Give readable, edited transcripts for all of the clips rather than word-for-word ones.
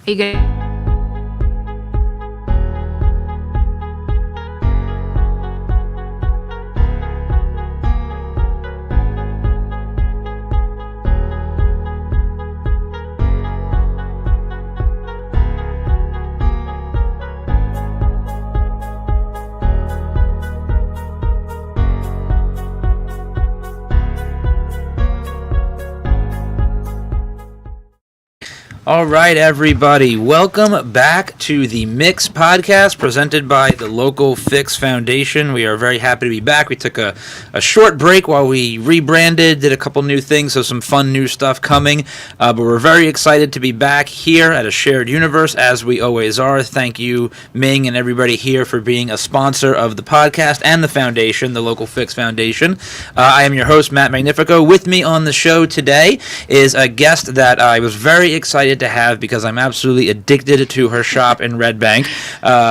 you good? All right, everybody. Welcome back to the Mix podcast presented by the local Fix Foundation. We are very happy to be back. We took a short break while we rebranded, did a couple new things, so some fun new stuff coming. But we're very excited to be back here at a shared universe, as we always are. Thank you, Ming, and everybody here for being a sponsor of the podcast and the foundation, the local Fix Foundation. I am your host, Matt Magnifico. With me on the show today is a guest that I was very excited to have because I'm absolutely addicted to her shop in Red Bank.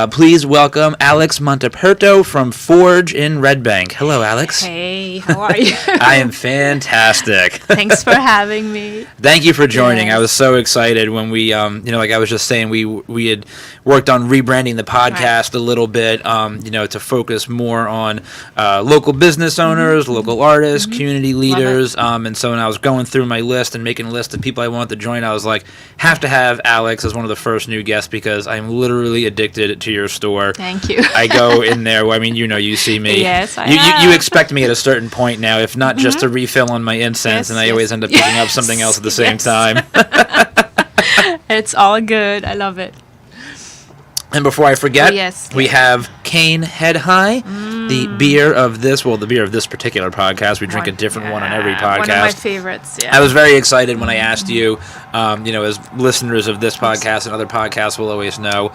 Please welcome Alex Montaperto from Forge in Red Bank. Hello, Alex. Hey, how are you? I am fantastic. Thanks for having me. Thank you for joining. Yes. I was so excited when we, like I was just saying, we had worked on rebranding the podcast a little bit, to focus more on local business owners, local artists, community leaders, and so when I was going through my list and making a list of people I wanted to join, I was like, have to have Alex as one of the first new guests because I'm literally addicted to your store. Thank you. I go in there. Well, I mean, you see me. Yes, You expect me at a certain point now, if not just to refill on my incense, and I always end up picking up something else at the same time. It's all good. I love it. And before I forget, we yes. have Cane Head High, the beer of this particular podcast. We drink a different one on every podcast. One of my favorites, yeah. I was very excited when I asked you, as listeners of this podcast and other podcasts will always know,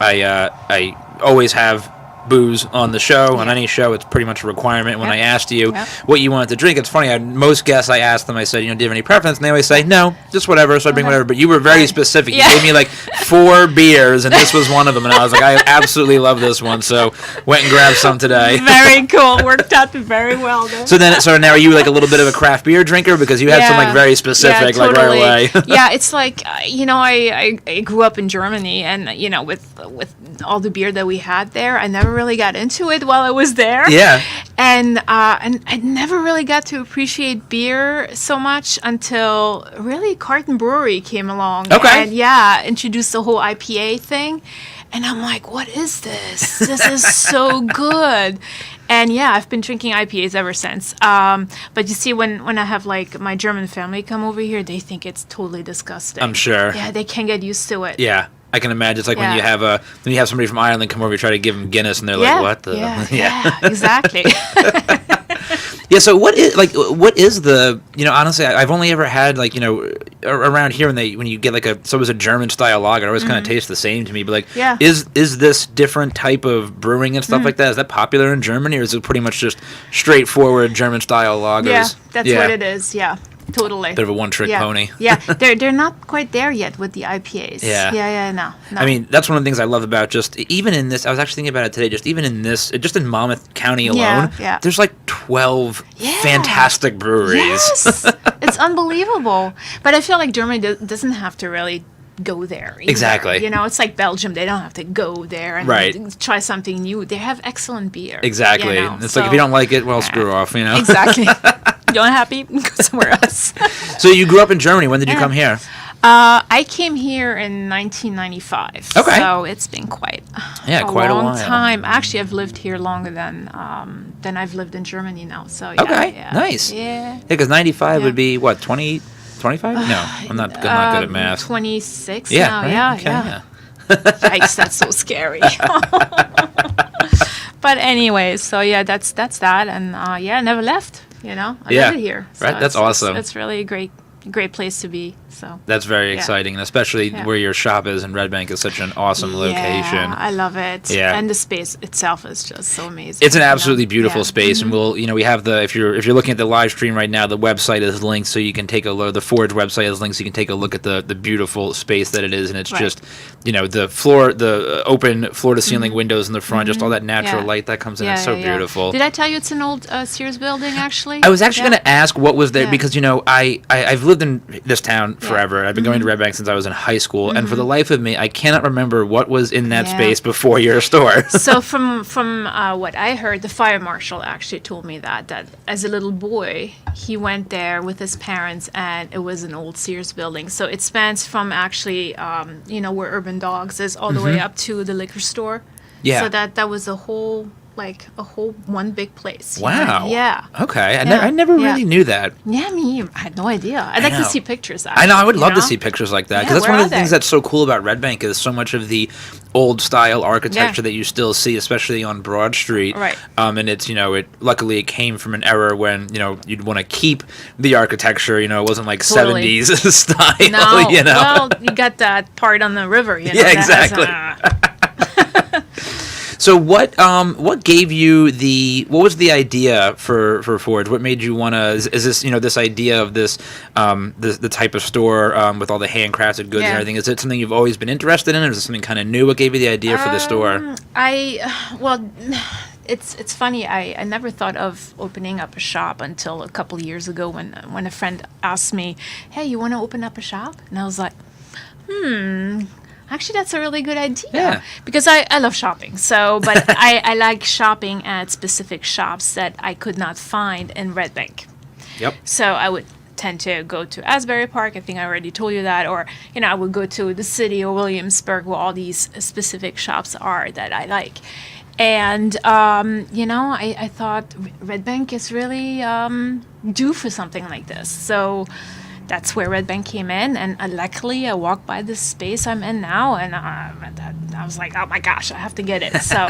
I always have booze on the show. On any show, it's pretty much a requirement. When I asked you what you wanted to drink, it's funny, most guests I asked them, I said, do you have any preference? And they always say, no, just whatever, so I bring whatever. But you were very specific. You gave me like 4 beers, and this was one of them. And I was like, I absolutely love this one, so went and grabbed some today. Very cool. Worked out very well there. So now are you like a little bit of a craft beer drinker? Because you had some like very specific, totally. like right away. Yeah, it's like, I grew up in Germany, and, with all the beer that we had there, I never really got into it while I was there. Yeah. And I never really got to appreciate beer so much until really Carton Brewery came along. Okay. And introduced the whole IPA thing. And I'm like, what is this? This is so good. And I've been drinking IPAs ever since. But you see, when I have like my German family come over here, they think it's totally disgusting. I'm sure. Yeah, they can't get used to it. Yeah. I can imagine. It's like when you have somebody from Ireland come over, you try to give them Guinness, and they're like, "What the?" Yeah, exactly. Yeah. So what is the? Honestly, I've only ever had around here when you get it was a German style lager. It always kind of tastes the same to me. But is this different type of brewing and stuff like that? Is that popular in Germany, or is it pretty much just straightforward German style lagers? Yeah, that's what it is. Yeah. Totally. Bit of a one-trick pony. Yeah, they're not quite there yet with the IPAs. No. I mean, that's one of the things I love about just even in this. I was actually thinking about it today. Just even in this, just in Monmouth County alone, there's like 12 fantastic breweries. Yes, it's unbelievable. But I feel like Germany doesn't have to really go there either. Exactly. It's like Belgium. They don't have to go there and try something new. They have excellent beer. Exactly. It's like if you don't like it, well, screw off. Exactly. You're unhappy? Go somewhere else. So you grew up in Germany. When did you come here? I came here in 1995. Okay. So it's been quite a long time. Actually, I've lived here longer than I've lived in Germany now. So nice. Yeah. Because 95 would be what, 25? No, I'm not good at math. 26 now. Right? Yeah. Yikes, that's so scary. But anyway, so that's that, and I never left. I love it here. So right, that's awesome. It's really a great place to be. So that's very exciting, and especially where your shop is in Red Bank is such an awesome location. I love it. Yeah, and the space itself is just so amazing. It's an absolutely beautiful space, and we have if you're looking at the live stream right now, the website is linked, so you can take a look. The Forge website is linked, so you can take a look at the beautiful space that it is, and it's just the floor, the open floor to ceiling windows in the front, just all that natural light that comes in. It's so beautiful. Did I tell you it's an old Sears building? Actually, I was actually going to ask what was there because I've lived in this town forever. I've been going to Red Bank since I was in high school, and for the life of me, I cannot remember what was in that space before your store. So from what I heard, the fire marshal actually told me that as a little boy, he went there with his parents, and it was an old Sears building. So it spans from actually, where Urban Dogs is, all the way up to the liquor store. Yeah. So that was a whole one big place. Wow. Yeah. Okay. I never really knew that. Yeah, I had no idea. I'd like to see pictures. Actually, I know. I would love to see pictures like that, because that's one of the things that's so cool about Red Bank is so much of the old style architecture that you still see, especially on Broad Street. Right. And it's luckily it came from an era when you'd want to keep the architecture. It wasn't like 70s style. No. Well, you got that part on the river. Yeah, exactly. So what gave you what was the idea for Forge? What made you want to, is this, this idea of this, the type of store with all the handcrafted goods and everything, is it something you've always been interested in, or is it something kind of new? What gave you the idea for the store? It's funny, I never thought of opening up a shop until a couple of years ago when a friend asked me, hey, you want to open up a shop? And I was like, actually, that's a really good idea. Yeah. Because I love shopping. But I like shopping at specific shops that I could not find in Red Bank. Yep. So I would tend to go to Asbury Park. I think I already told you that. Or, I would go to the city or Williamsburg, where all these specific shops are that I like. And, I thought Red Bank is really due for something like this. So that's where Red Bank came in, and luckily I walked by this space I'm in now, and I was like, oh my gosh, I have to get it. So,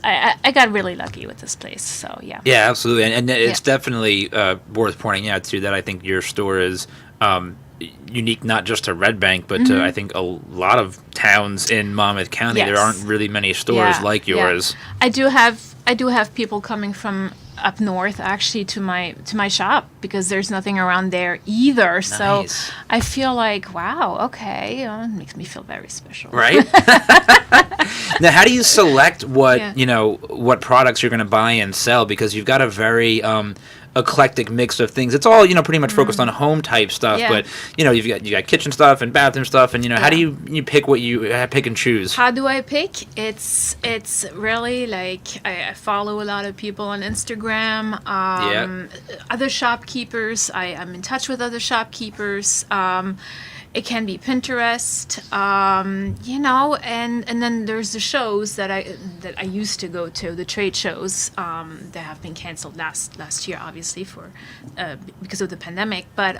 I got really lucky with this place. So yeah. Yeah, absolutely, and it's definitely worth pointing out too that I think your store is unique not just to Red Bank, but to I think a lot of towns in Monmouth County. Yes. There aren't really many stores like yours. I do have people coming from up north actually to my shop, because there's nothing around there either. Nice. So I feel like, wow, okay, it makes me feel very special. Right? Now, how do you select what what products you're going to buy and sell? Because you've got a very eclectic mix of things. It's all pretty much focused on home type stuff, but you got kitchen stuff and bathroom stuff, and how do you pick what you pick and choose? How do I pick? It's really like I follow a lot of people on Instagram, other shopkeepers. I'm in touch with other shopkeepers. It can be Pinterest, and then there's the shows that I used to go to, the trade shows that have been canceled last year, obviously because of the pandemic. But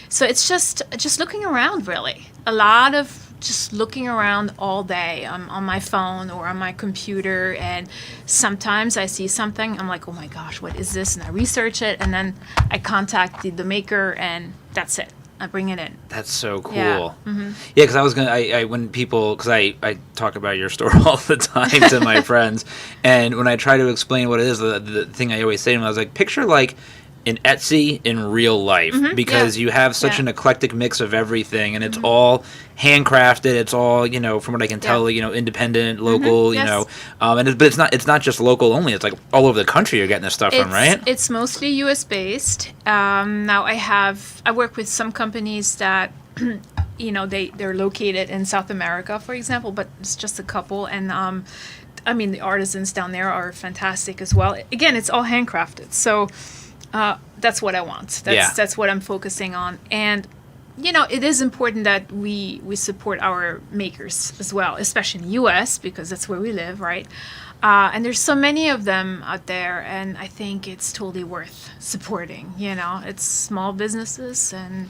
so it's just looking around, really. A lot of just looking around all day on my phone or on my computer, and sometimes I see something, I'm like, oh my gosh, what is this? And I research it, and then I contact the maker, and that's it. I bring it in. That's so cool. Yeah, because I was when people, because I talk about your store all the time to my friends, and when I try to explain what it is, the thing I always say to them, I was like, picture like an Etsy in real life, because you have such an eclectic mix of everything, and it's all handcrafted. It's all from what I can tell, independent, local, but it's not just local only. It's like all over the country you're getting this stuff from, right? It's mostly U.S. based. Now I work with some companies that they're located in South America, for example, but it's just a couple, and the artisans down there are fantastic as well. Again, it's all handcrafted, so that's what I want. That's what I'm focusing on, and it is important that we support our makers as well, especially in the U.S., because that's where we live, right? And there's so many of them out there, and I think it's totally worth supporting. It's small businesses, and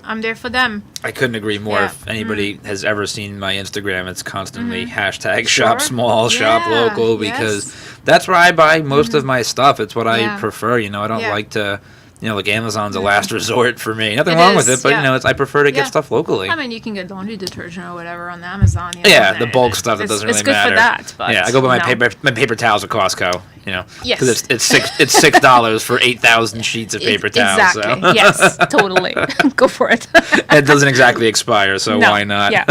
I'm there for them. I couldn't agree more. If anybody has ever seen my Instagram, it's constantly hashtag shop small, shop local, because that's where I buy most of my stuff. It's what I prefer. I don't like to, like Amazon's a last resort for me. Nothing wrong with it, but I prefer to get stuff locally. You can get laundry detergent or whatever on Amazon. The bulk stuff that doesn't really matter. It's good for that. But, I go buy my paper towels at Costco. Yes. Because it's $6 for 8,000 sheets of paper towels. Exactly. So. Yes, totally. Go for it. It doesn't exactly expire, so why not? Yeah.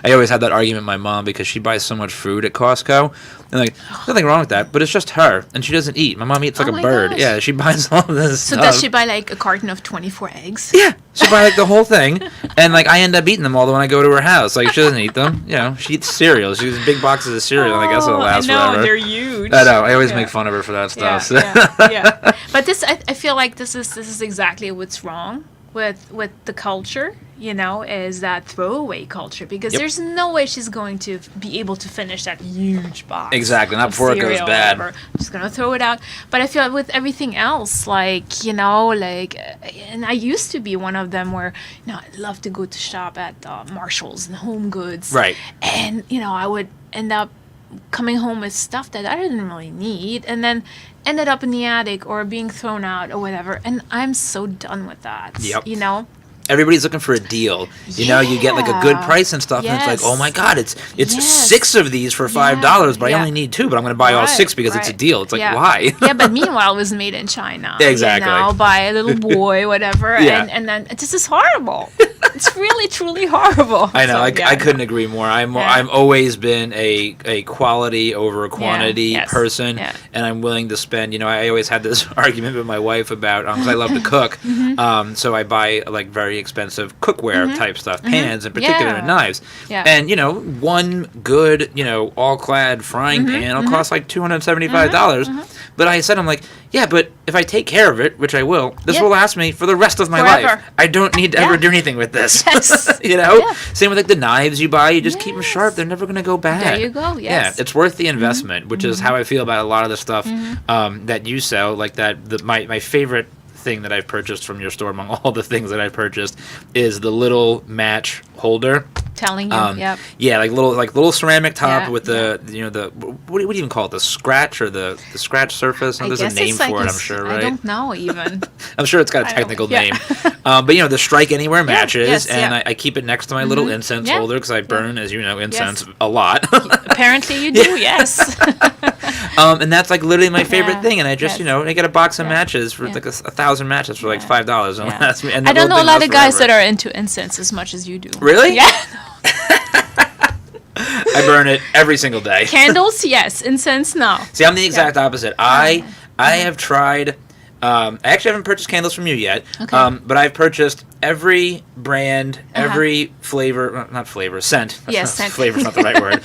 I always had that argument with my mom, because she buys so much food at Costco, And like, nothing wrong with that, but it's just her, and she doesn't eat. My mom eats like Oh a my bird. gosh. Yeah, she buys all of this So stuff. does she buy like a carton of 24 eggs? Yeah, she buy like the whole thing, and like I end up eating them all when I go to her house. Like she doesn't eat them, you know. She eats cereal. She eats big boxes of cereal, and I guess it'll last I know, forever. they're huge. I know. I always Yeah. make fun of her for that Yeah, stuff. So. yeah. But this, I feel like this is exactly what's wrong with the culture. You know, is that throwaway culture, because Yep. there's no way she's going to be able to finish that huge box. Exactly, not of before it goes cereal or bad. whatever. She's gonna throw it out. But I feel with everything else, like, you know, like, and I used to be one of them where, you know, I love to go to shop at Marshalls and Home Goods. Right. And, you know, I would end up coming home with stuff that I didn't really need, and then ended up in the attic or being thrown out or whatever. And I'm so done with that. Yep. You know? Everybody's looking for a deal. You know, you get like a good Yeah. price and stuff, and it's like, Yes. oh my God, it's Yes. 6 of these for $5, but I Yeah. only need 2, but I'm going to buy all Right, 6 because it's a right. deal. It's like, Yeah. why? Yeah, but meanwhile, it was made in China. Exactly. You know, by a little boy, whatever. Yeah. And then this is horrible. It's really, truly horrible. I know. So, I, yeah, I couldn't agree more. Yeah. I've always been a quality over quantity yes, person, yeah. and I'm willing to spend. You know, I always had this argument with my wife about because I love to cook, Mm-hmm. so I buy like very expensive cookware type stuff, pans in particular, Yeah. and knives. Yeah. And you know, one good all-clad frying pan will cost like $275. But I said, I'm like, yeah, but if I take care of it, which I will, this Yeah. will last me for the rest of my Forever. life. I don't need to ever Yeah. do anything with this. Yes. You know? Yeah. Same with like the knives you buy, you just keep them Yes. sharp. They're never going to go bad. There you go, yes. Yeah, it's worth the investment, which is how I feel about a lot of the stuff that you sell. Like my favorite thing that I've purchased from your store among all the things that I've purchased is the little match holder. Telling you, yep. Yeah, like little ceramic top Yeah, with the what do you even call it, the scratch or the scratch surface? I There's a guess name it's like for it, a I'm sure, I right? don't know even. I'm sure it's got a I don't- technical yeah. name. But the strike anywhere matches, yes, and yeah. I keep it next to my little incense Yeah, holder because I burn, as you know, incense a lot. Apparently you do, yes. And that's like literally my favorite Yeah, thing. And I just yes. I get a box of Yeah, matches for yeah. like 1,000 matches for like Yeah. $5. And Yeah. that's me. And I the don't know little a thing lot of lasts guys that forever. are into incense as much as you do. Really? Yeah. I burn it every single day. Candles, yes. Incense, no. See, I'm the exact opposite. I have tried. I actually haven't purchased candles from you yet. Okay. But I've purchased every brand, every flavor, not flavor, scent. Yes, scent. Flavor's not the right word.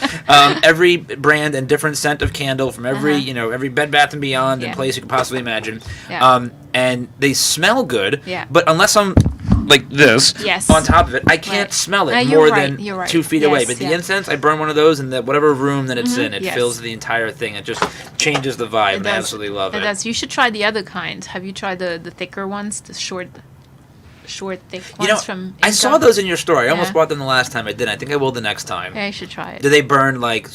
Every brand and different scent of candle from every, every Bed Bath and Beyond and Yeah. place you could possibly imagine. Yeah. And they smell good. Yeah. But unless I'm like this Yes. on top of it, I can't Right. smell it You're more right, than you're right. 2 feet away. Yes, But the yeah. incense, I burn one of those in whatever room that it's in. It yes. fills the entire thing. It just changes the vibe, and I absolutely love it. It does. You should try the other kind. Have you tried the thicker ones, the short, thick ones from I saw Inca? those in your store. I almost Yeah. bought them the last time I did. I think I will the next time. Yeah, you should try it. Do they burn like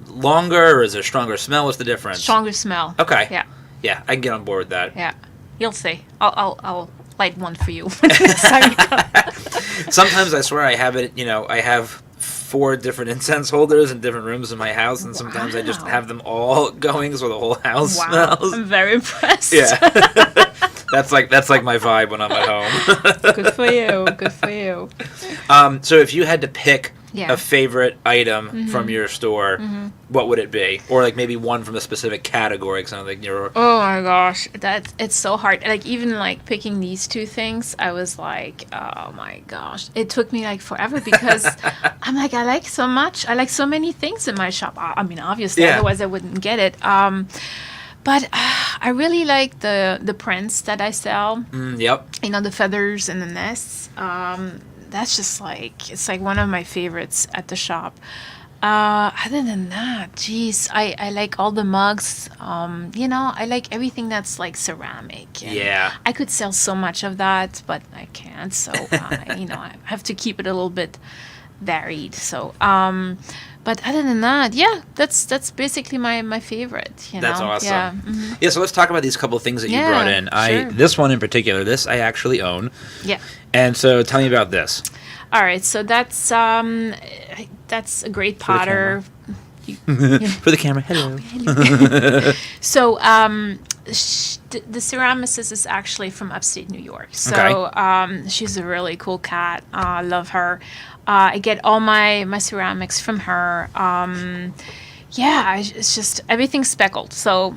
longer, or is there stronger smell? What's the difference? Stronger smell. Okay. Yeah, Yeah, I can get on board with that. yeah. You'll see. I'll light one for you. Next time you come. Sometimes I swear I have it. I have 4 different incense holders in different rooms in my house, and sometimes I just Wow. have them all going, so the whole house Wow, smells. I'm very impressed. Yeah. That's like my vibe when I'm at home. Good for you. Good for you. So if you had to pick Yeah. a favorite item from your store, what would it be? Or like maybe one from a specific category, because I don't think you're... Oh my gosh, it's so hard. Like even like picking these 2 things, I was like, oh my gosh, it took me like forever because I'm like, I like so much. I like so many things in my shop. I mean, obviously, Yeah. otherwise I wouldn't get it. But I really like the prints that I sell. Yep. The feathers and the nests. That's just like, it's like one of my favorites at the shop. Other than that, geez, I like all the mugs. I like everything that's like ceramic. And Yeah. I could sell so much of that, but I can't. So, I have to keep it a little bit varied. So, but other than that, yeah, that's basically my favorite. That's awesome. Yeah. Yeah, so let's talk about these couple of things that you Yeah, brought in. sure. This one in particular, this I actually own. Yeah. And so tell me about this. All right. So that's a great potter. For the camera, hello. So the ceramicist is actually from upstate New York. So she's a really cool cat. I love her. I get all my ceramics from her. it's just everything speckled. So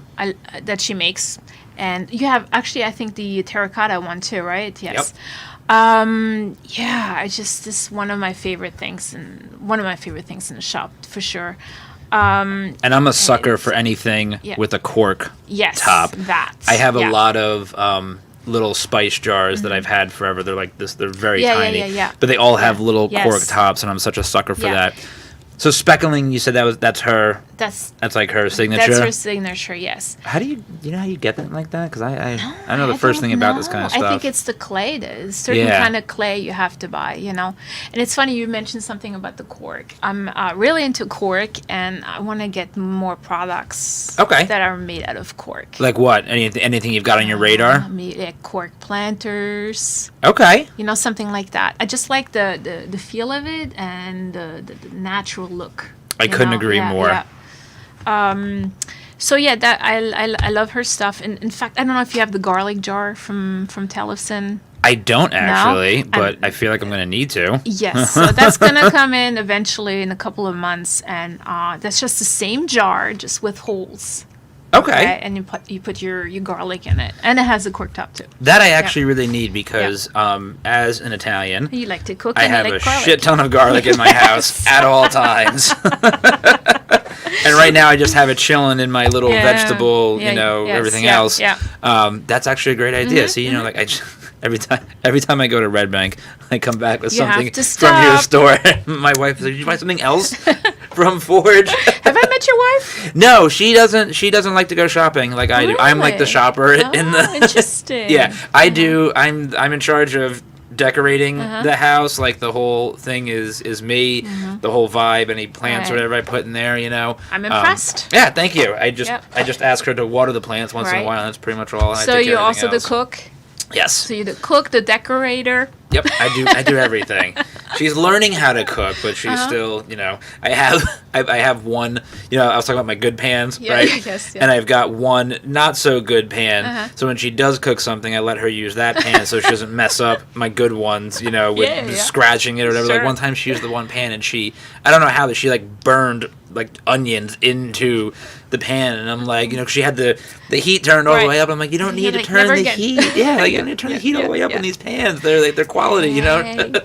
that she makes, and you have actually I think the terracotta one too, right? Yes. Yep. I just this is one of my favorite things, and one of my favorite things in the shop for sure. And I'm a sucker for anything with a cork top. I have a lot of little spice jars that I've had forever. They're like this. They're very tiny, but they all have little cork tops, and I'm such a sucker for that. So speckling, you said that's her. That's like her signature. That's her signature. Yes. How do you know how you get that like that? Because I know the first thing about this kind of stuff. I think it's the clay. There's certain kind of clay you have to buy. And it's funny you mentioned something about the cork. I'm really into cork, and I want to get more products. That are made out of cork. Like what? Anything you've got on your radar? Like cork planters. Okay. Something like that. I just like the feel of it and the natural look. I couldn't agree more. That I love her stuff. And in fact, I don't know if you have the garlic jar from Tellefsen. I don't actually, but I feel like I'm going to need to. Yes, so that's going to come in eventually in a couple of months, and that's just the same jar, just with holes. Okay. And you put your garlic in it, and it has a cork top too. That I actually really need because as an Italian, you like to cook. I have a shit ton of garlic in my house at all times. And right now I just have it chilling in my little vegetable, everything else. Yeah. That's actually a great idea. See, like I just, every time I go to Red Bank, I come back with something from your store. My wife says, "Did you buy something else from Forge?" Have I met your wife? No, she doesn't. She doesn't like to go shopping like I do. I'm like the shopper in the. Interesting. Yeah, I do. I'm in charge of decorating the house. Like the whole thing is me. The whole vibe, any plants or whatever I put in there. I'm impressed. Yeah, thank you. I just ask her to water the plants once in a while. That's pretty much all. So you're also the cook. Yes. So you're the cook, the decorator. Yep, I do everything. She's learning how to cook, but she's still, I have one, I was talking about my good pans, right? Yes. And I've got one not so good pan. So when she does cook something, I let her use that pan so she doesn't mess up my good ones, with scratching it or whatever. Sure. Like one time she used the one pan and I don't know how, but she like burned like onions into the pan, and I'm like, she had the heat turned all the way up. I'm like, you don't need to turn the heat. Yeah, like you don't need to turn the heat all the way up in these pans. They're quality,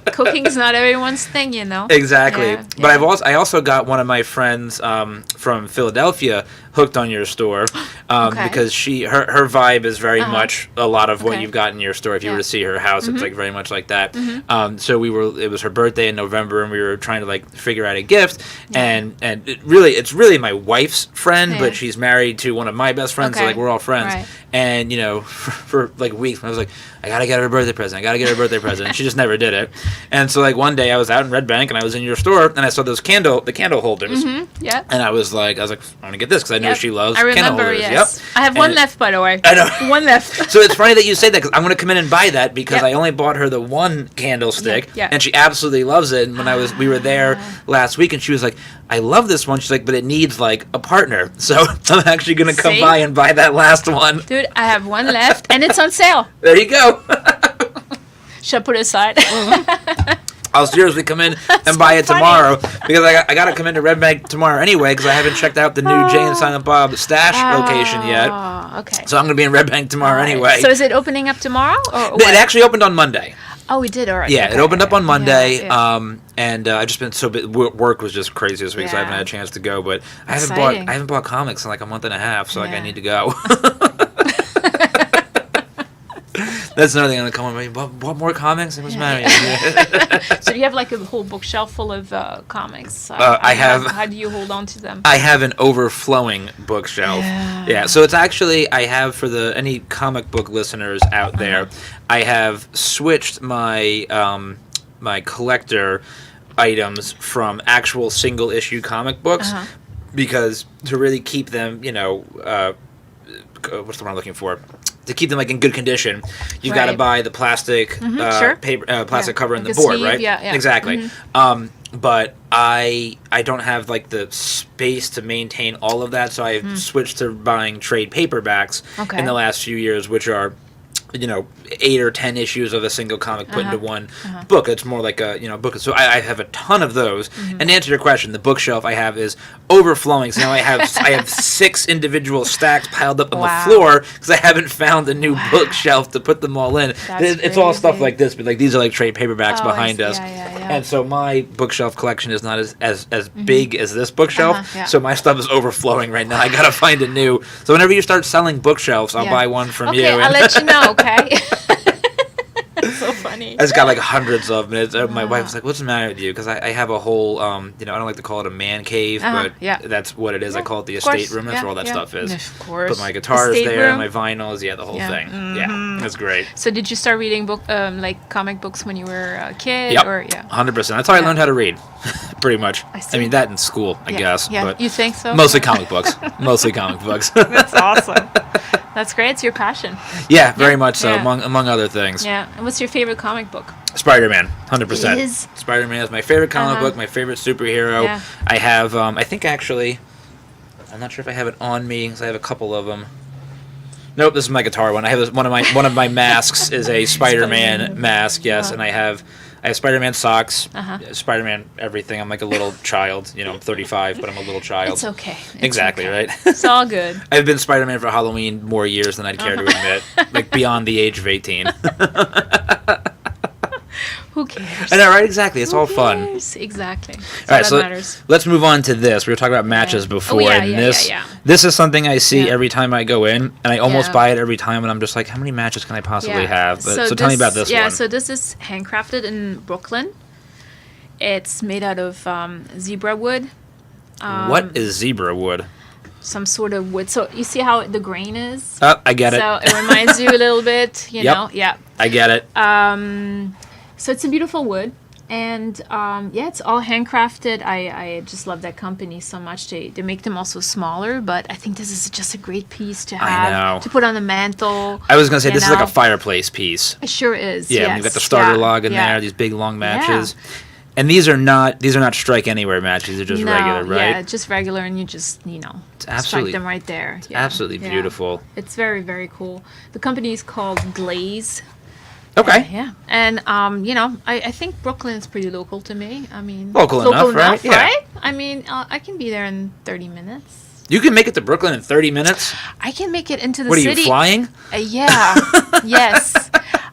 Cooking's not everyone's thing, Exactly. Yeah, but I also got one of my friends from Philadelphia hooked on your store because her vibe is very much a lot of what you've got in your store. If you were to see her house, it's like very much like that. So it was her birthday in November, and we were trying to like figure out a gift, and it's really my wife's friend, but she's married to one of my best friends, so like we're all friends. Right. And for like weeks, I was like, I gotta get her a birthday present. And she just never did it. And so like one day I was out in Red Bank and I was in your store and I saw those candle holders. Yeah. And I was like, I want to get this because I know she loves candle holders. Yes. Yep. I have one left, by the way. I know. One left. So it's funny that you say that because I'm going to come in and buy that because I only bought her the one candlestick and she absolutely loves it. And when we were there last week and she was like, I love this one. She's like, but it needs like a partner. So I'm actually going to come by and buy that last one. Dude, I have one left and it's on sale. There you go. Should I put it aside? I'll seriously come in and buy it tomorrow because I got to come into Red Bank tomorrow anyway because I haven't checked out the new Jay and Silent Bob stash location yet. Okay. So I'm going to be in Red Bank tomorrow anyway. So is it opening up tomorrow? Or it actually opened on Monday. Oh, we did already. Yeah, it opened up on Monday, and I've just been so busy. Work was just crazy this week, so I haven't had a chance to go. But I haven't bought comics in like a month and a half, so like I need to go. That's another thing I'm gonna come on. What more comics? What's the matter? So you have like a whole bookshelf full of comics. I have. How do you hold on to them? I have an overflowing bookshelf. Yeah. So it's actually I have for any comic book listeners out there, I have switched my my collector items from actual single issue comic books because to really keep them, what's the one I'm looking for? To keep them like in good condition, you've got to buy the plastic paper, plastic cover and the board, sleeve, right? Yeah. Exactly. But I don't have like the space to maintain all of that, so I've switched to buying trade paperbacks in the last few years, which are you know, 8 or 10 issues of a single comic put into one book. It's more like a, book. So I have a ton of those. And to answer your question, the bookshelf I have is overflowing. So now I have 6 individual stacks piled up on the floor because I haven't found a new bookshelf to put them all in. It's all stuff like this, but like these are like trade paperbacks behind us. And so my bookshelf collection is not as big as this bookshelf. So my stuff is overflowing right now. I gotta find a new. So whenever you start selling bookshelves, I'll buy one from you. I'll let you know. Okay. So funny. It's got like hundreds of them. My wife was like, "What's the matter with you?" Because I have a whole, I don't like to call it a man cave, but that's what it is. I call it the estate room. That's where all that stuff is. Of course. But my guitar is there, my vinyls, the whole thing. Yeah, that's great. So did you start reading like comic books when you were a kid? Yep. Or 100%. That's how I learned how to read, pretty much. I mean, that in school, I guess. Yeah, but you think so? Mostly comic books. Mostly comic books. That's awesome. That's great. It's your passion. Yeah, very much so, among other things. Yeah. And what's your favorite comic book? Spider-Man, 100%. It is? Spider-Man is my favorite comic book, my favorite superhero. Yeah. I have, I think actually, I'm not sure if I have it on me, because I have a couple of them. Nope, this is my guitar one. I have one of my masks is a Spider-Man mask, yes, and I have Spider-Man socks, Spider-Man everything. I'm like a little child, I'm 35, but I'm a little child. It's okay. Exactly, okay. right? It's all good. I've been Spider-Man for Halloween more years than I'd care to admit, like beyond the age of 18. Who cares? I know, right? Exactly. It's all fun. Exactly. All right, so let's move on to this. We were talking about matches before, and this is something I see every time I go in, and I almost buy it every time, and I'm just like, how many matches can I possibly have? But, so tell me about this one. Yeah, so this is handcrafted in Brooklyn. It's made out of zebra wood. What is zebra wood? Some sort of wood. So you see how the grain is? Oh, I get it. So it reminds you a little bit, you know? Yeah. I get it. So it's a beautiful wood, and it's all handcrafted. I just love that company so much. They make them also smaller, but I think this is just a great piece to have to put on the mantle. I was gonna say this is like a fireplace piece. It sure is. Yeah, you've got the starter log in there, these big long matches. And these are not strike anywhere matches. They're just regular, right? Yeah, just regular, and you just strike them right there. It's absolutely beautiful. It's very, very cool. The company is called Glaze. Okay. Yeah. And, I think Brooklyn is pretty local to me. I mean, local enough, right? Right? I mean, I can be there in 30 minutes. You can make it to Brooklyn in 30 minutes? I can make it into the city. city. What are you, flying? Yeah. Yes.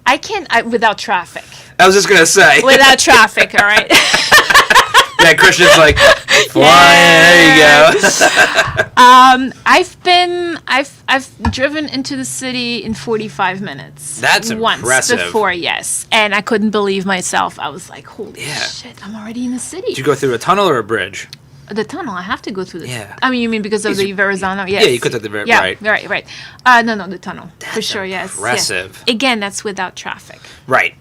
I can, without traffic. I was just going to say. Without traffic, all right? Yeah, Christian's like, flying, there you go. I've driven into the city in 45 minutes. That's once impressive. Before, yes. And I couldn't believe myself. I was like, holy shit, I'm already in the city. Did you go through a tunnel or a bridge? The tunnel. I have to go through the tunnel. Yeah. I mean, you mean because of the Verrazano? Yes. Yeah, you could take the right. Right. No, the tunnel. That's for sure, yes. Impressive. Yeah. Again, that's without traffic. Right.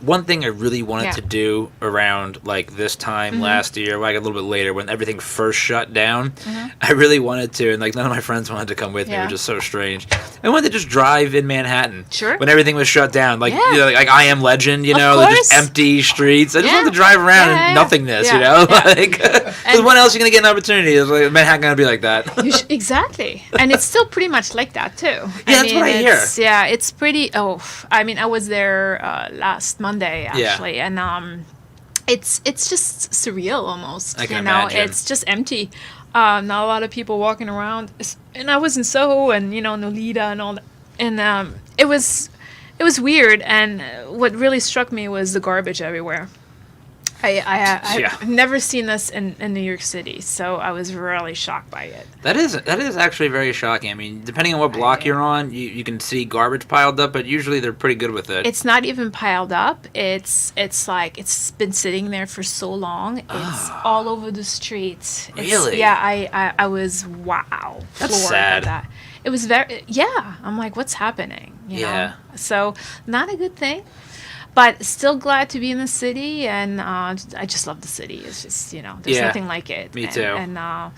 One thing I really wanted to do around like this time last year, like a little bit later when everything first shut down, I really wanted to, and like none of my friends wanted to come with me, which is so strange. I wanted to just drive in Manhattan when everything was shut down, like like I Am Legend, just empty streets. I just wanted to drive around in nothingness, like because when else are you gonna get an opportunity? Is like Manhattan gonna be like that? Exactly, and it's still pretty much like that too. Yeah, that's what I hear. Yeah, it's pretty. I mean, I was there last Monday actually, and it's just surreal almost. I can imagine. It's just empty. Not a lot of people walking around, and I was in Soho and Nolita and all that, and it was weird. And what really struck me was the garbage everywhere. I've never seen this in New York City, so I was really shocked by it. That is actually very shocking. I mean, depending on what block you're on, you can see garbage piled up, but usually they're pretty good with it. It's not even piled up. It's like it's been sitting there for so long. It's all over the streets. Really? Yeah, I was floored sad. By that. It was very I'm like, what's happening? You know? So not a good thing. But still glad to be in the city, and I just love the city. It's just, there's nothing like it. Me too. And I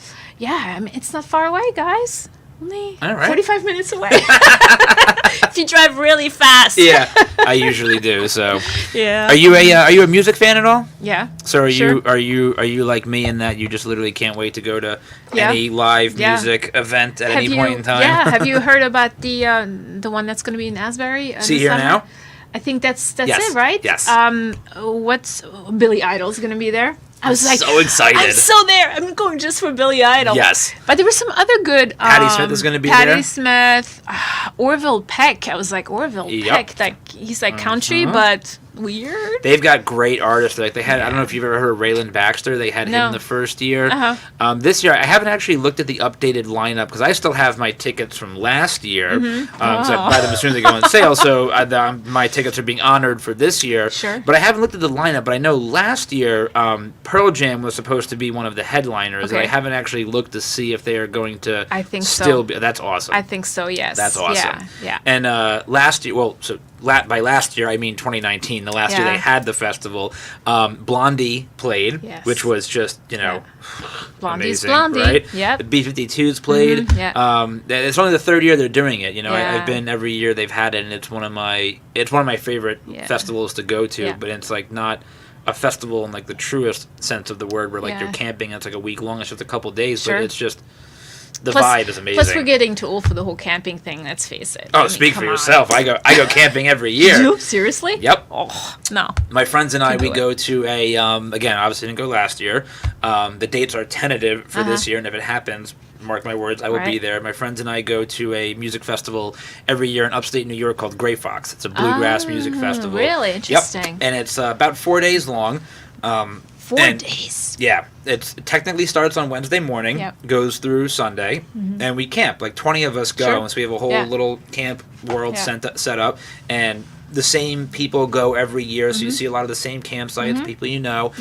mean, it's not far away, guys. Only All right. 45 minutes away. If you drive really fast. Yeah, I usually do. So, Yeah. are you a music fan at all? Yeah. So are Sure. you like me in that you just literally can't wait to go to Yeah. any live Yeah. music event at any point in time? Yeah. Have you heard about the one that's going to be in Asbury? See this Here summer? Now? I think that's Yes. it, right? Yes. What's Billy Idol's going to be there? I was like, so excited. I'm so there. I'm going just for Billy Idol. Yes. But there were some other good. Patti Smith is gonna be Patti there? Smith, Orville Peck. I was like, Orville Yep. Peck. Like he's like country, but weird. They've got great artists. Like they had, I don't know if you've ever heard of Raylan Baxter. They had No. him the first year. Uh-huh. This year, I haven't actually looked at the updated lineup because I still have my tickets from last year. Because I buy them as soon as they go on sale. So my tickets are being honored for this year. Sure. But I haven't looked at the lineup. But I know last year, Pearl Jam was supposed to be one of the headliners. And I Okay. haven't actually looked to see if they are going to I think so. still be. That's awesome. I think so. Yes. That's awesome. Yeah. And last year, by last year I mean 2019, the last year Yeah. they had the festival. Blondie played, Yes. which was just Blondie's amazing, Blondie. right? Yep. The B-52s played. yeah. It's only the third year they're doing it. Yeah. I've been every year they've had it, and it's one of my favorite Yeah. festivals to go to. Yeah. But it's like not a festival in like the truest sense of the word, where like Yeah. you're camping. It's like a week long. It's just a couple days, Sure. but it's just. The vibe is amazing. Plus, we're getting too old for the whole camping thing. Let's face it. Oh, I mean, speak for come on. yourself. I go camping every year. You seriously? Yep. Oh no. My friends and I, Can we do it. go to a, again, obviously didn't go last year. The dates are tentative for this year, and if it happens, mark my words, I will be Uh-huh. Right. there. My friends and I go to a music festival every year in upstate New York called Grey Fox. It's a bluegrass music festival. Really? Interesting. Yep. And it's about 4 days long. 4 and- days. Yeah, it technically starts on Wednesday morning, Yep. goes through Sunday, and we camp. Like 20 of us go, Sure. and so we have a whole Yeah. little camp world Yeah. set up, and the same people go every year, so you see a lot of the same campsites, people you know,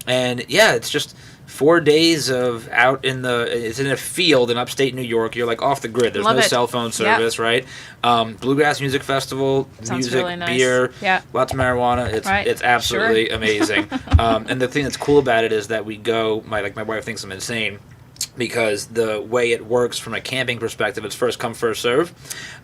and yeah, it's just 4 days of it's in a field in upstate New York. You're like off the grid. There's Love no it. cell phone service, right? Bluegrass music festival, Sounds music, really nice. beer, Yeah. lots of marijuana. It's Right. it's absolutely amazing. And the thing that's cool about it is that we go. My wife thinks I'm insane, because the way it works from a camping perspective, it's first come, first serve.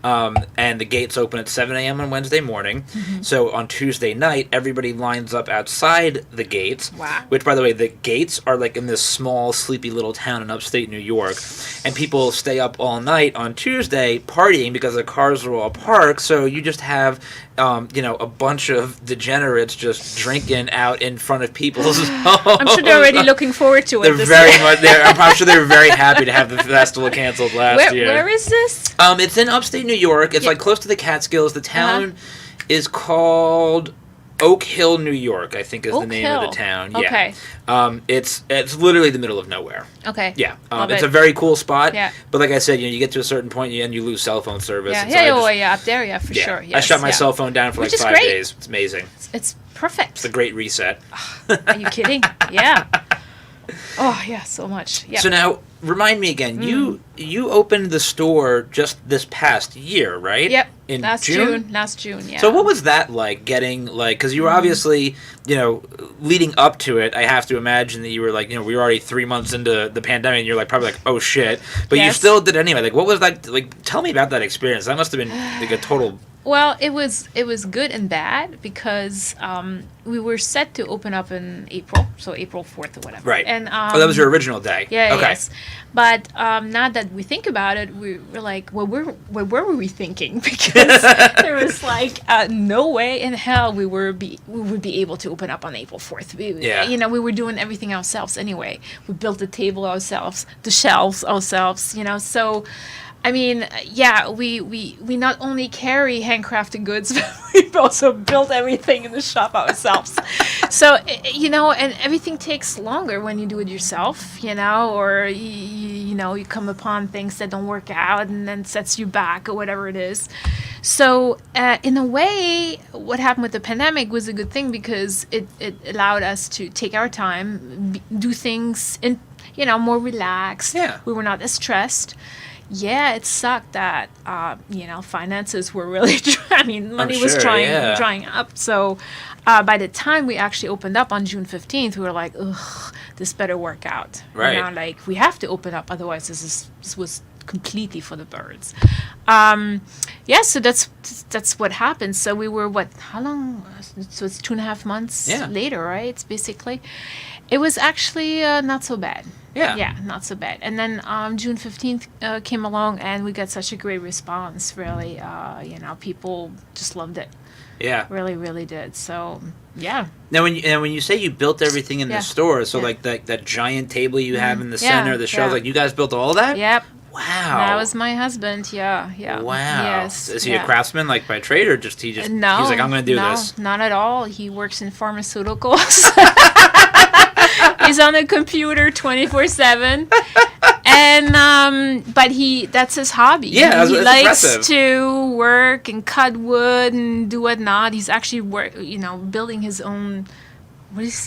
And the gates open at 7 a.m. on Wednesday morning. So on Tuesday night, everybody lines up outside the gates. Wow. Which, by the way, the gates are like in this small, sleepy little town in upstate New York. And people stay up all night on Tuesday partying because the cars are all parked. So you just have, a bunch of degenerates just drinking out in front of people's homes. I'm sure they're already looking forward to it. They're this very year. much. I'm sure they were very happy to have the festival canceled last year. Where is this? It's in upstate New York. It's Yeah. like close to the Catskills. The town is called Oak Hill, New York, I think is the Oak name of Hill. the town. Yeah. Okay. It's literally the middle of nowhere. Okay. Yeah. Love It's it. a very cool spot. Yeah. But like I said, you get to a certain point and you lose cell phone service. Yeah, and so I just- yeah, up there, yeah, for sure. I Yes, shut my yeah. cell phone down for Which like is 5 great. days. It's amazing. It's perfect. It's a great reset. Are you kidding? Yeah. Oh yeah, so much. Yeah. So now, remind me again. You opened the store just this past year, right? Yep. In Last June. Last June. Yeah. So what was that like? Getting because you were obviously leading up to it. I have to imagine that you were like we were already 3 months into the pandemic, and you're like probably like oh shit, but you Yes. still did it anyway. Like what was that like? Tell me about that experience. That must have been like a total. Well, it was good and bad because we were set to open up in April, so April 4th or whatever. Right. And that was your original day. Yeah. Okay. Yes. But now that we think about it, we're like, well, where were we thinking? Because there was like no way in hell we would be able to open up on April 4th. Yeah. We were doing everything ourselves anyway. We built the table ourselves, the shelves ourselves. So. I mean, yeah, we not only carry handcrafted goods, but we've also built everything in the shop ourselves. So, and everything takes longer when you do it yourself, or, you come upon things that don't work out and then sets you back or whatever it is. So, in a way, what happened with the pandemic was a good thing because it allowed us to take our time, do things in, more relaxed. Yeah. We were not as stressed. Yeah, it sucked that finances were really money was sure, drying up. So by the time we actually opened up on June 15th, we were like, ugh, this better work out. Right. Like we have to open up, otherwise this was completely for the birds. So that's what happened. So we were how long? So it's 2.5 months later, right? It's basically. It was actually not so bad. Yeah, not so bad. And then June 15th came along, and we got such a great response. Really, people just loved it. Yeah, really, really did. So, yeah. Now, when you say you built everything in the store, so like that giant table you have in the center of the shelves, like you guys built all that? Yep. Wow. That was my husband. Yeah. Wow. Yes. Is he a craftsman, like by trade, or just he's like, I'm going to do this? No, not at all. He works in pharmaceuticals. He's on the computer 24/7. And but that's his hobby. Yeah, he that's likes impressive. to work and cut wood and do whatnot. He's actually building his own.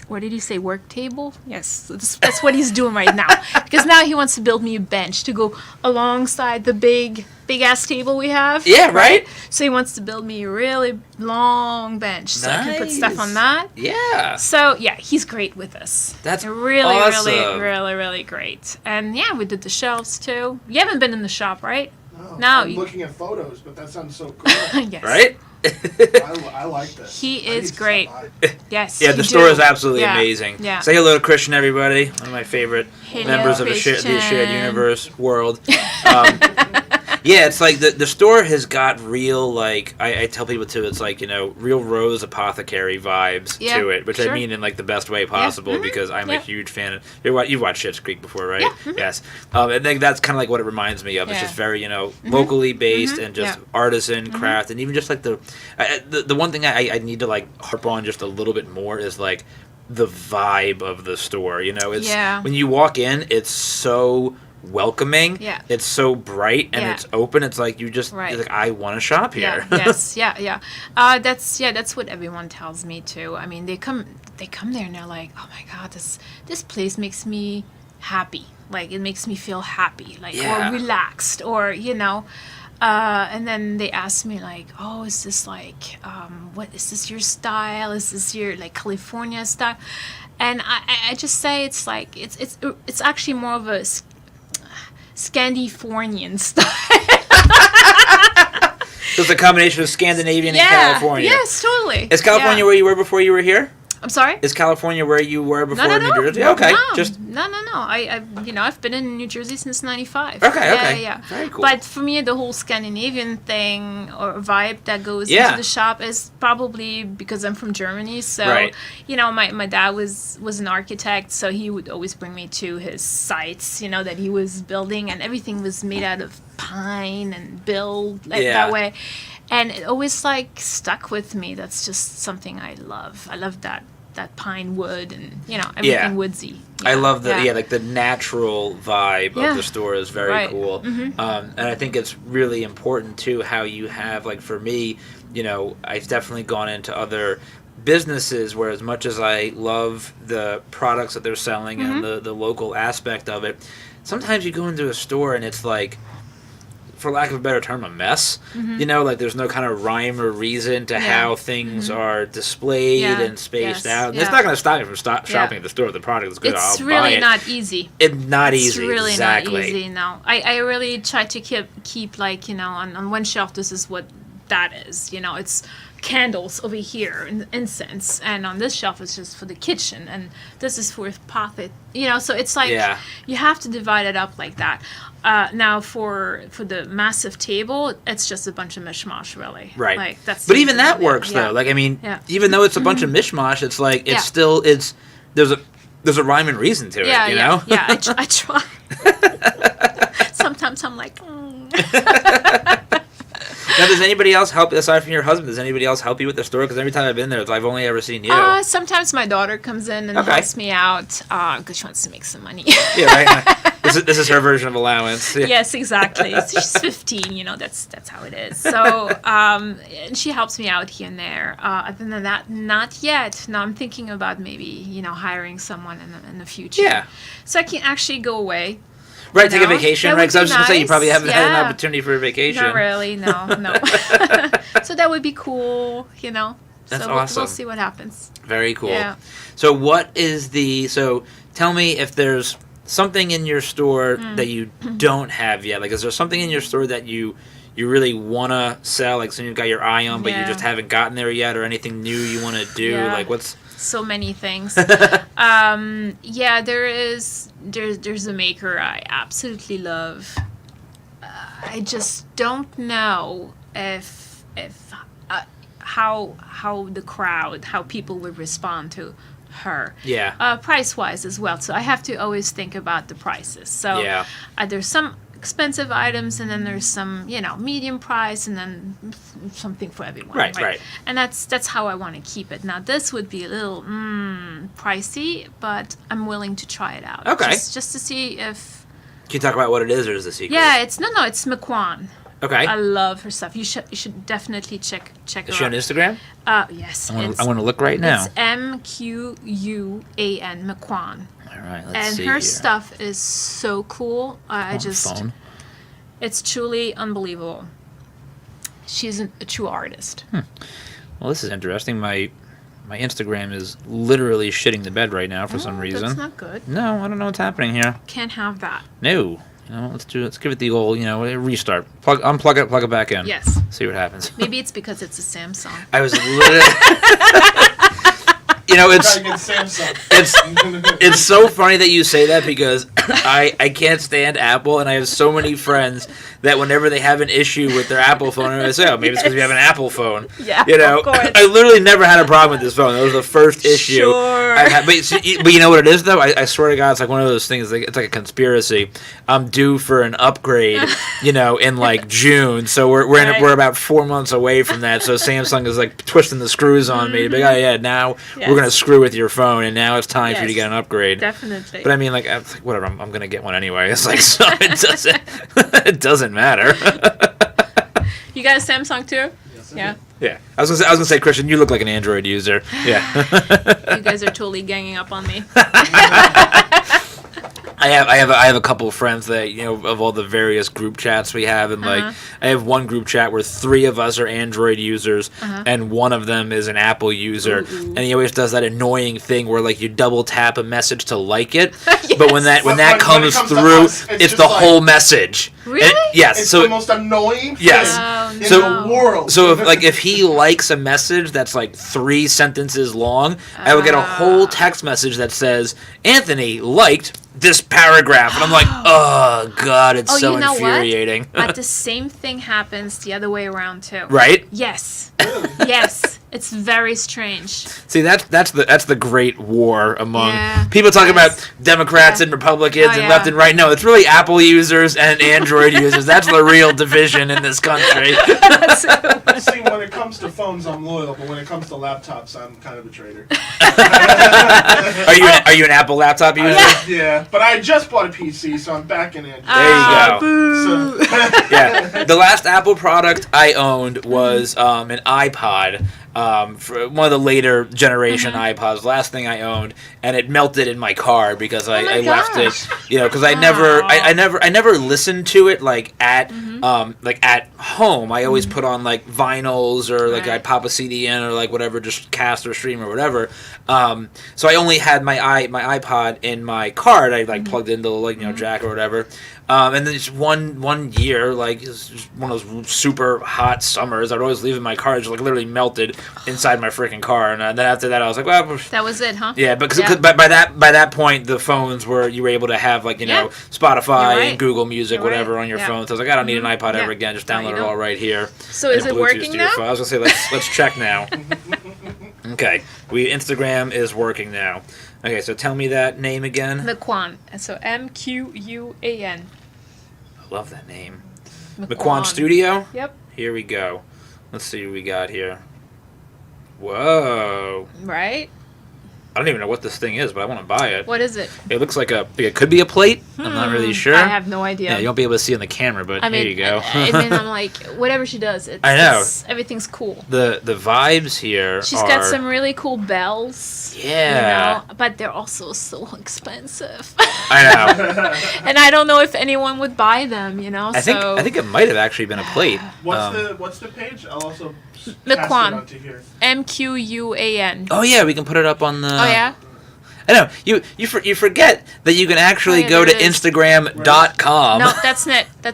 What did he say? Work table? Yes, that's what he's doing right now. Because now he wants to build me a bench to go alongside the big ass table we have. Yeah, right. So he wants to build me a really long bench so I can put stuff on that. Yeah. So yeah, he's great with us. That's really, awesome. really, really, really great. And yeah, we did the shelves too. You haven't been in the shop, right? No. I'm looking at photos, but that sounds so cool. Yes. Right? I like this. He is great. Yes. Yeah, the store is absolutely amazing. Yeah. Say hello to Christian, everybody. One of my favorite members of the shared universe world. Yeah, it's like the store has got real, like, I tell people too, it's like, real Rose Apothecary vibes to it, which I mean in like the best way possible because I'm a huge fan of, you've watched Schitt's Creek before, right? Yeah. Yes. I think that's kind of like what it reminds me of. It's just very, locally based and just artisan craft, and even just like the one thing I need to like harp on just a little bit more is like the vibe of the store. It's when you walk in, it's so welcoming. Yeah. It's so bright and it's open. It's like you're like, I want to shop here. Yes. Yeah. That's what everyone tells me too. I mean, they come there and they're like, oh my God, this place makes me happy. Like it makes me feel happy, like or relaxed, or and then they ask me like, oh, is this like, what is this your style? Is this your like California style? And I just say it's like it's actually more of a Scandinavian style. So it's a combination of Scandinavian and California. Yes, totally. Is California where you were before you were here? I'm sorry? Is California where you were before New Jersey? No, okay. No. I've been in New Jersey since '95. Okay. Yeah. Very cool. But for me, the whole Scandinavian thing or vibe that goes into the shop is probably because I'm from Germany. So, my dad was an architect, so he would always bring me to his sites, that he was building, and everything was made out of pine and built that way. And it always like stuck with me. That's just something I love. I love that pine wood and everything woodsy. I love like the natural vibe of the store is very cool. Mm-hmm. And I think it's really important too how you have, like, for me, I've definitely gone into other businesses where, as much as I love the products that they're selling and the local aspect of it, sometimes you go into a store and it's like, for lack of a better term, a mess. Like there's no kind of rhyme or reason to how things are displayed and spaced out. And it's not going to stop you from shopping at the store if the product is good. It's I'll really buy it. not easy. It's not easy. It's really exactly. not easy. No, I really try to keep like on one shelf. This is what that is. It's candles over here and incense, and on this shelf it's just for the kitchen, and this is for potted. So it's like you have to divide it up like that. Now for the massive table, it's just a bunch of mishmash, really. Right. Like that's. But even that works though. Like, I mean, even though it's a bunch of mishmash, it's like it's still there's a rhyme and reason to it. Yeah. I try. Sometimes I'm like. Now, does anybody else help, aside from your husband, does anybody else help you with the store? Because every time I've been there, I've only ever seen you. Sometimes my daughter comes in and helps me out because she wants to make some money. Yeah, right. This is her version of allowance. Yeah. Yes, exactly. She's 15, that's how it is. So, and she helps me out here and there. Other than that, not yet. Now I'm thinking about maybe, hiring someone in the future. Yeah. So I can actually go away. Right, take a vacation, right? Because I was just going to say, you probably haven't had an Yeah. opportunity for a vacation. Not really, no. So that would be cool, That's so awesome. We'll see what happens. Very cool. Yeah. So tell me if there's something in your store that you don't have yet? Like, is there something in your store that you really want to sell? Like, something you've got your eye on, but you just haven't gotten there yet, or anything new you want to do? Yeah. Like, what's... So many things. There's a maker I absolutely love. I just don't know if how the crowd, how people would respond to her. Yeah. Price-wise as well. So I have to always think about the prices. So there's some expensive items, and then there's some, medium price, and then something for everyone. Right. And that's how I want to keep it. Now, this would be a little pricey, but I'm willing to try it out. Okay. Just to see if... Can you talk about what it is, or is it a secret? Yeah, it's McQuan. Okay. I love her stuff. You should definitely check her out. Is she on Instagram? Yes. I want to look right now. It's MQUAN, McQuan. All right, let's see And her here. stuff is so cool. Phone. It's truly unbelievable. She's a true artist. Well, this is interesting. My Instagram is literally shitting the bed right now for some reason. That's not good. No, I don't know what's happening here. Can't have that. No. Let's give it the old, restart. Unplug it, plug it back in. Yes. See what happens. Maybe it's because it's a Samsung. I was literally... it's so funny that you say that, because I can't stand Apple, and I have so many friends that whenever they have an issue with their Apple phone, I say, maybe it's because you have an Apple phone. Yeah, of course. I literally never had a problem with this phone. That was the first issue. Sure. I had, but you know what it is, though? I swear to God, it's like one of those things. It's like a conspiracy. I'm due for an upgrade, in like June. So we're about 4 months away from that. So Samsung is like twisting the screws on me to be like, now we're gonna screw with your phone, and now it's time for you to get an upgrade. Definitely. But I mean, like, whatever. I'm gonna get one anyway. It's like, so it doesn't matter. You got a Samsung too? Yes, Yeah. Yeah. I was gonna say, Christian, you look like an Android user. Yeah. You guys are totally ganging up on me. I have a couple of friends that, of all the various group chats we have, and like I have one group chat where 3 of us are Android users and one of them is an Apple user, and he always does that annoying thing where like you double tap a message to like it, but when that comes through, it's the whole message. Really? And, yes. It's so the most annoying thing in so, the world. So if he likes a message that's like 3 sentences long, I will get a whole text message that says, Anthony liked this paragraph, and I'm like, oh God, it's so infuriating. What? But the same thing happens the other way around too. Right? Yes. Yes. It's very strange. See, that's the great war among people talking about Democrats and Republicans and left and right. No, it's really Apple users and Android users. That's the real division in this country. See, when it comes to phones, I'm loyal, but when it comes to laptops, I'm kind of a traitor. Are you an Apple laptop user? Yeah, but I just bought a PC, so I'm back in it. There you go. So. Yeah, the last Apple product I owned was an iPod. For one of the later generation iPods, last thing I owned, and it melted in my car because I left it, because I never listened to it like at home. I always put on like vinyls or like I pop a CD in or like whatever, just cast or stream or whatever. So I only had my iPod in my car. I like plugged into the jack or whatever. And then just one year, like it was just one of those super hot summers, I'd always leave in my car, it just like literally melted inside my freaking car. And then after that, I was like, well, that was it, huh? Yeah, because by that point, the phones you were able to have like Spotify and Google Music, whatever on your phone. So I was like, I don't need an iPod ever again. Just download it all right here. So is it working now? I was gonna say let's check now. Okay, Instagram is working now. Okay, so tell me that name again. McQuan. So MQUAN. I love that name. McQuan Studio? Yep. Here we go. Let's see what we got here. Whoa. Right? I don't even know what this thing is, but I want to buy it. What is it? It looks like it could be a plate. I'm not really sure. I have no idea. Yeah, you won't be able to see on the camera, but here you go. I mean, I'm like, whatever she does, everything's cool. The vibes here She's got some really cool bells. Yeah. But they're also so expensive. I know. And I don't know if anyone would buy them, I think it might have actually been a plate. What's the page? I'll also McQuan. MQUAN. Oh yeah, we can put it up on the. Oh yeah. I know you forget that you can actually yeah, go to there it is. Instagram.com. No, that's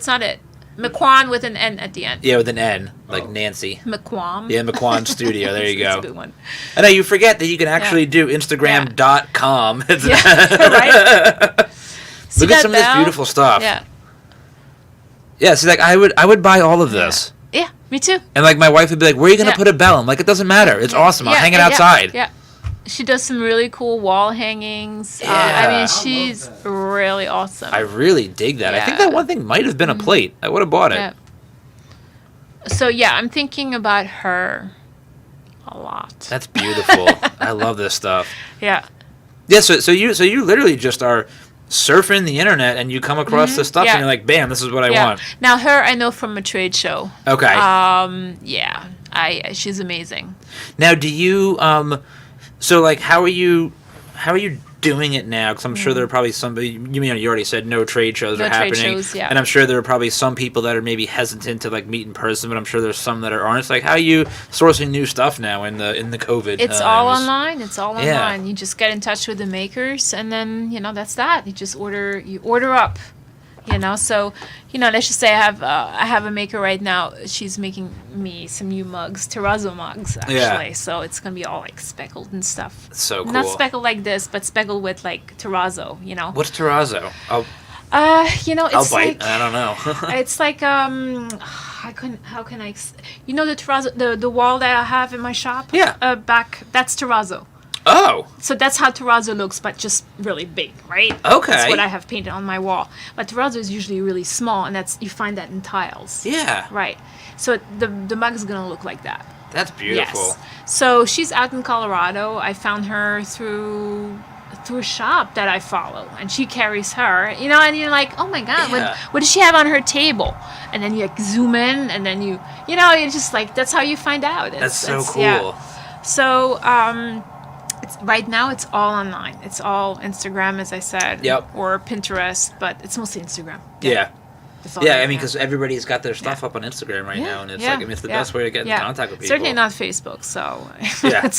not it. McQuan with an N at the end. Yeah, with an N, like Nancy. McQuam. Yeah, McQuan Studio. There you That's go. a good one. I know you forget that you can actually do Instagram.com. Yeah, right. See Look at that some of this bell? beautiful stuff. Yeah. Yeah, see, like I would buy all of this. Yeah, me too. And like my wife would be like, "Where are you gonna Yeah. put a bell?" I'm like, "It doesn't matter. It's awesome. I'll hang it outside." Yeah. She does some really cool wall hangings. I Yeah. mean, she's really awesome. I really dig that. I think Yeah. that one thing might have been a plate. I would have bought it. Yeah. So yeah, I'm thinking about her a lot. That's beautiful. I love this stuff. Yeah. Yeah, so you literally just are surfing the internet and you come across this stuff Yeah. and you're like, bam, this is what I Yeah. want. Now her, I know from a trade show. Okay. Yeah. She's amazing. Now, do you so like how are you doing it now? Because I'm sure there are probably somebody. You already said no trade shows No are trade happening, shows, yeah. and I'm sure there are probably some people that are maybe hesitant to like meet in person, but I'm sure there's some that aren't. It's like, how are you sourcing new stuff now in the COVID? It's all online. It's all Yeah. online. You just get in touch with the makers, and then that's that. You just order up. So let's just say I have a maker right now. She's making me some new mugs, terrazzo mugs actually. Yeah. So it's gonna be all like speckled and stuff. It's so cool. Not speckled like this, but speckled with like terrazzo. What's terrazzo? I'll It's bite. like I don't know. it's like how can I the terrazzo the wall that I have in my shop. Yeah. Back that's terrazzo. Oh. So that's how terrazzo looks, but just really big, right? Okay. That's what I have painted on my wall. But terrazzo is usually really small, and you find that in tiles. Yeah. Right. So the mug is gonna look like that. That's beautiful. Yes. So she's out in Colorado. I found her through a shop that I follow, and she carries her. And you're like, oh my god, Yeah. what does she have on her table? And then you like zoom in, and then you're just like, that's how you find out. That's so cool. Yeah. So right now it's all online. It's all Instagram, as I said. Yep. Or Pinterest, but it's mostly Instagram. Yeah. It's all Yeah, I right mean, now. because everybody's got their stuff up on Instagram right now, and it's like, I mean, it's the best way to get in contact with people. Certainly not Facebook, so Yeah.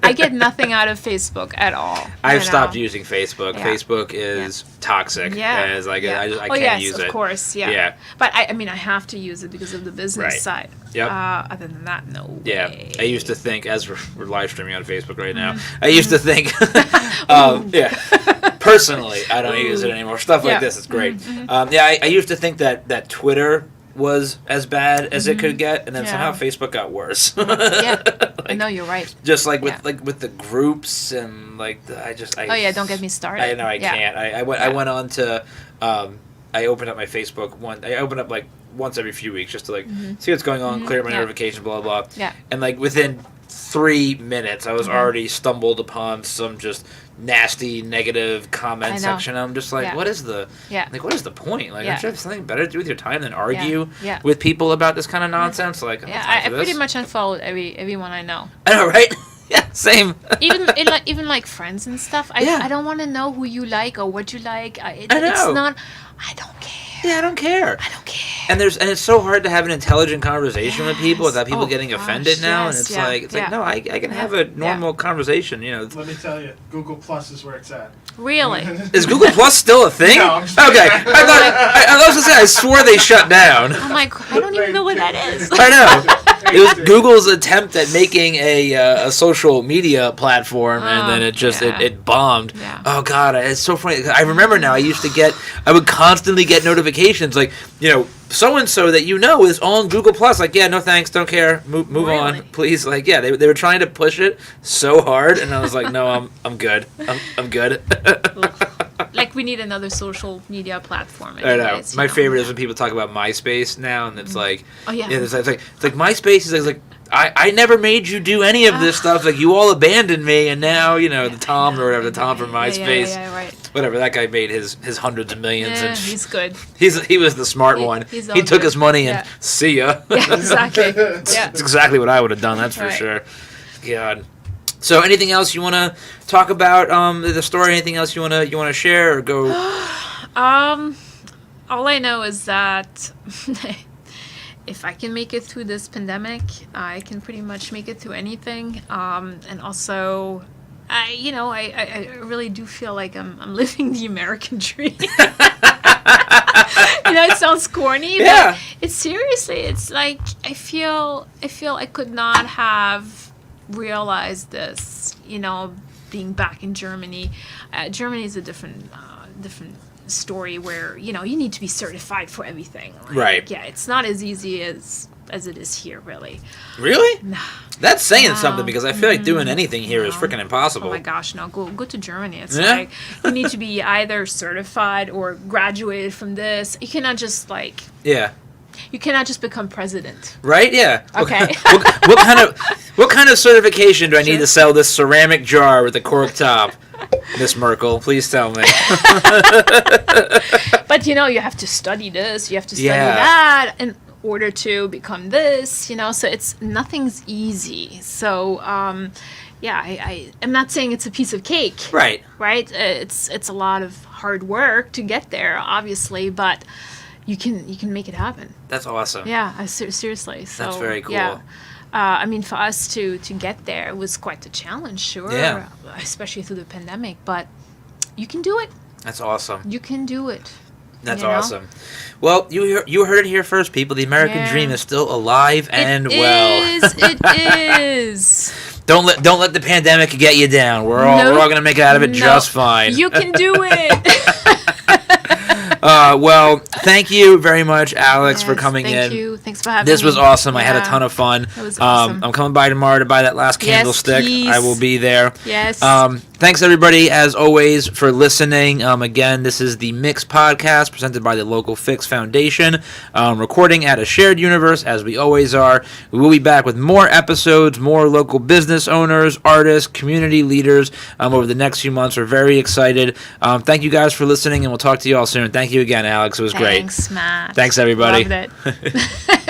I get nothing out of Facebook at all. I've stopped using Facebook. Yeah. Facebook is toxic. Yeah. It's like, I oh, can't yes, use it. of course, yeah. Yeah. But I mean, I have to use it because of the business Right. side. Yep. Other than that, no Yeah, way. I used to think, as we're live streaming on Facebook right now, Mm-hmm. I used to think, personally, I don't use it anymore. Stuff like Yeah. this is great. I used to think that Twitter was as bad as it could get, and then Yeah. somehow Facebook got worse. Yeah. Like, No, you're right. just like with Yeah. with the groups and like Oh yeah, don't get me started. I know I Yeah. can't. I went on to I opened up my Facebook I opened up like once every few weeks just to like see what's going on, clear up my Yeah. notification, blah blah blah. Yeah. And like within 3 minutes, I was already stumbled upon some just nasty negative comment I know. section. I'm just like, Yeah. what is the what is the point? Like, Yeah. don't you have something better to do with your time than argue Yeah. with people about this kind of nonsense? Like, I'm not Yeah, time I for pretty this. much unfollowed everyone I know. I know, right? Yeah, same. even like friends and stuff. Yeah. I don't want to know who you like or what you like. I It's know. not. I don't care. Yeah, I don't care. I don't care. And it's so hard to have an intelligent conversation with people Yes. without people Oh, getting gosh, offended now. And yes, it's yeah, like yeah. no, I can have a normal conversation. Let me tell you, Google Plus is where it's at. Really? Is Google Plus still a thing? No, I'm just Okay, kidding. I was gonna say I swore they shut down. I'm like, I don't even know what that is. I know. It was Google's attempt at making a social media platform, and then it just yeah. it bombed. Yeah. Oh God, it's so funny. I remember now. I would constantly get notifications like, so and so that is on Google Plus. Like, yeah, no thanks, don't care. Move on, Really? please. Like, yeah, they were trying to push it so hard, and I was like, no, I'm good. I'm good. Like we need another social media platform. I know. anyways, My favorite is when people talk about MySpace now, and it's like, Oh, yeah. it's like MySpace is like I never made you do any of this stuff. Like, you all abandoned me, and now the Tom or whatever, the Tom from MySpace, Yeah, right. whatever. That guy made his hundreds of millions, Yeah, and he's good. he was the smart one. he's all He took good. his money and Yeah. see ya. Yeah, exactly. Yeah. That's exactly what I would have done. That's for Right. sure. God. So, anything else you want to talk about the story? Anything else you want to share or go? All I know is that if I can make it through this pandemic, I can pretty much make it through anything. And also, I really do feel like I'm living the American dream. It sounds corny, Yeah. but it's like I feel I could not have realized this, being back in Germany. Germany is a different story where, you need to be certified for everything. Like, Right. Yeah, it's not as easy as it is here, really. Really? No. That's saying No. something because I feel like doing anything here is freaking impossible. Oh my gosh, no, go to Germany. It's Yeah? like you need to be either certified or graduated from this. You cannot just Yeah. you cannot just become president. Right? Yeah. Okay. What kind of certification do I need Sure. to sell this ceramic jar with a cork top? Miss Merkel, please tell me. But you have to study this, you have to study Yeah. that in order to become this, so nothing's easy. So I'm not saying it's a piece of cake. Right. Right? It's a lot of hard work to get there, obviously, but you can make it happen. That's awesome. Yeah, seriously. So, That's very cool. Yeah. For us to get there, it was quite a challenge, sure. Yeah. Especially through the pandemic, but you can do it. That's awesome. You can do it. That's you know? awesome. Well, you heard it here first, people. The American Yeah. dream is still alive and It well. is. Don't let the pandemic get you down. We're all gonna make it out of it No. just fine. You can do it. Well, thank you very much, Alex, for coming in. Thank you. Thanks for having me. This was awesome. I had a Yeah. ton of fun. It was awesome. I'm coming by tomorrow to buy that last Yes, candlestick. please. I will be there. Yes. Thanks, everybody, as always, for listening. Again, this is the Mix Podcast presented by the Local Fix Foundation, recording at a shared universe, as we always are. We will be back with more episodes, more local business owners, artists, community leaders over the next few months. We're very excited. Thank you guys for listening, and we'll talk to you all soon. Thank you again, Alex. It was great. Thanks, Matt. Thanks, everybody. Loved it.